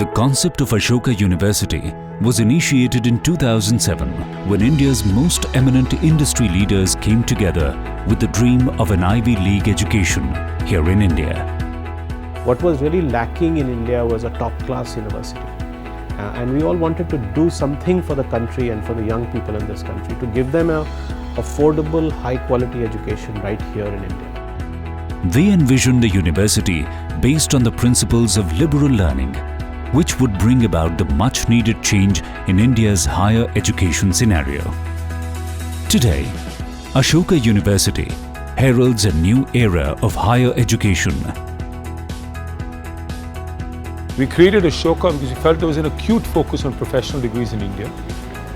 The concept of Ashoka University was initiated in 2007 when India's most eminent industry leaders came together with the dream of an Ivy League education here in India. What was really lacking in India was a top-class university. And we all wanted to do something for the country and for the young people in this country to give them an affordable, high-quality education right here in India. They envisioned a university based on the principles of liberal learning, which would bring about the much-needed change in India's higher education scenario. Today, Ashoka University heralds a new era of higher education. We created Ashoka because we felt there was an acute focus on professional degrees in India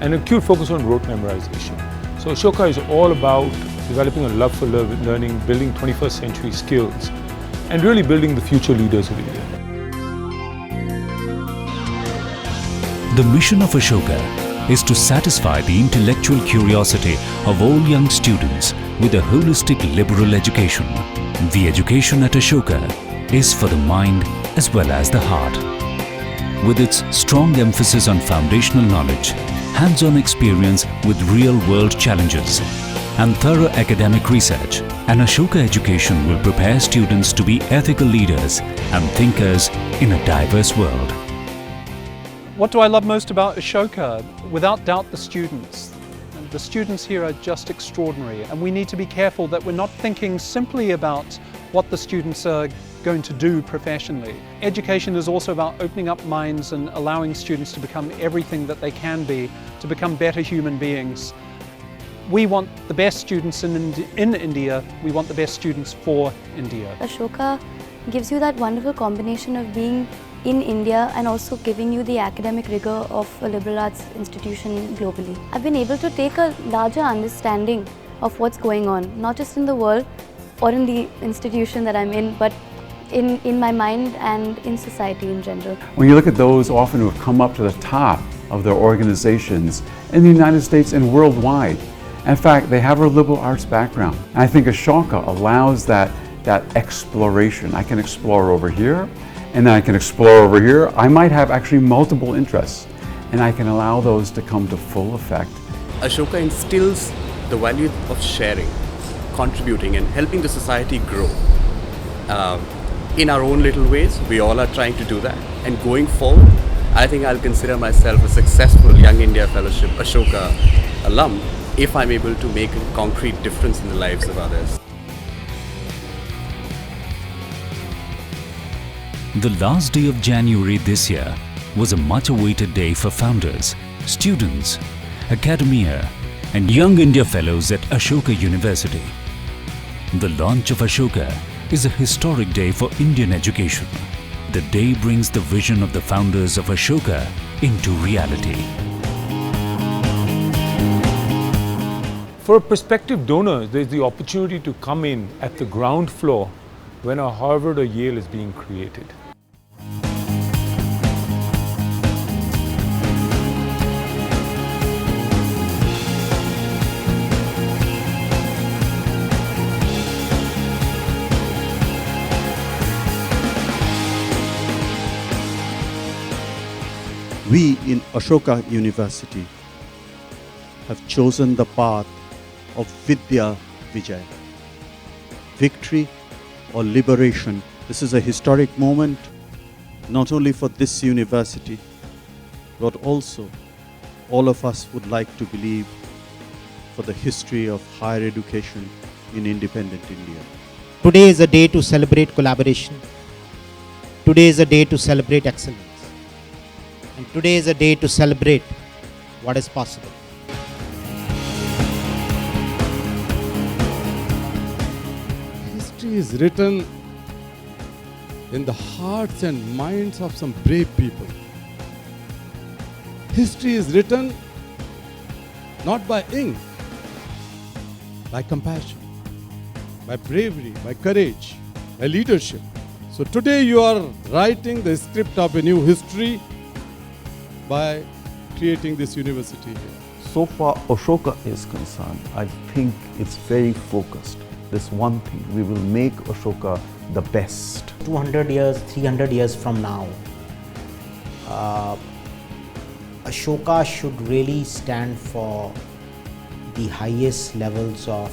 and an acute focus on rote memorization. So Ashoka is all about developing a love for learning, building 21st century skills, and really building the future leaders of India. The mission of Ashoka is to satisfy the intellectual curiosity of all young students with a holistic liberal education. The education at Ashoka is for the mind as well as the heart. With its strong emphasis on foundational knowledge, hands-on experience with real-world challenges, and thorough academic research, an Ashoka education will prepare students to be ethical leaders and thinkers in a diverse world. What do I love most about Ashoka? Without doubt, the students. The students here are just extraordinary, and we need to be careful that we're not thinking simply about what the students are going to do professionally. Education is also about opening up minds and allowing students to become everything that they can be, to become better human beings. We want the best students in India, we want the best students for India. Ashoka gives you that wonderful combination of being in India and also giving you the academic rigor of a liberal arts institution globally. I've been able to take a larger understanding of what's going on, not just in the world or in the institution that I'm in, but in my mind and in society in general. When you look at those often who have come up to the top of their organizations in the United States and worldwide, in fact, they have a liberal arts background. And I think Ashoka allows that exploration. I can explore over here, and then I can explore over here. I might have actually multiple interests, and I can allow those to come to full effect. Ashoka instills the value of sharing, contributing, and helping the society grow. In our own little ways, we all are trying to do that. And going forward, I think I'll consider myself a successful Young India Fellowship Ashoka alum if I'm able to make a concrete difference in the lives of others. The last day of January this year was a much-awaited day for founders, students, academia, and Young India Fellows at Ashoka University. The launch of Ashoka is a historic day for Indian education. The day brings the vision of the founders of Ashoka into reality. For a prospective donor, there's the opportunity to come in at the ground floor when a Harvard or Yale is being created. We in Ashoka University have chosen the path of Vidya Vijay. Victory or liberation. This is a historic moment, not only for this university, but also all of us would like to believe for the history of higher education in independent India. Today is a day to celebrate collaboration. Today is a day to celebrate excellence. And today is a day to celebrate what is possible. History is written in the hearts and minds of some brave people. History is written not by ink, by compassion, by bravery, by courage, by leadership. So today you are writing the script of a new history by creating this university here. So far Ashoka is concerned, I think it's very focused. This one thing, we will make Ashoka the best. 200 years, 300 years from now, Ashoka should really stand for the highest levels of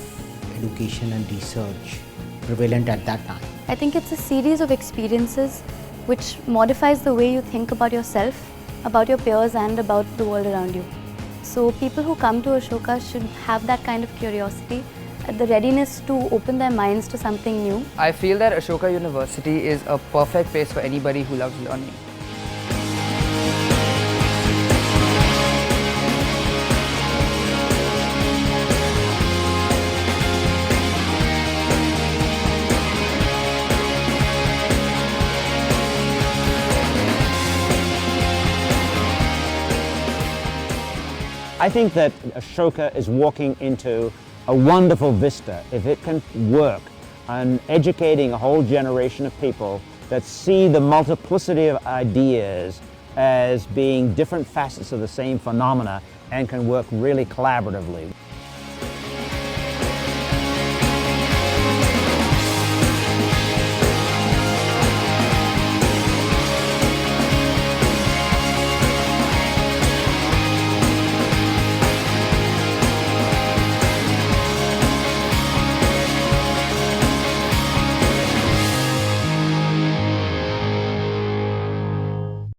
education and research prevalent at that time. I think it's a series of experiences which modifies the way you think about yourself, about your peers and about the world around you. So people who come to Ashoka should have that kind of curiosity, the readiness to open their minds to something new. I feel that Ashoka University is a perfect place for anybody who loves learning. I think that Ashoka is walking into a wonderful vista if it can work on educating a whole generation of people that see the multiplicity of ideas as being different facets of the same phenomena and can work really collaboratively.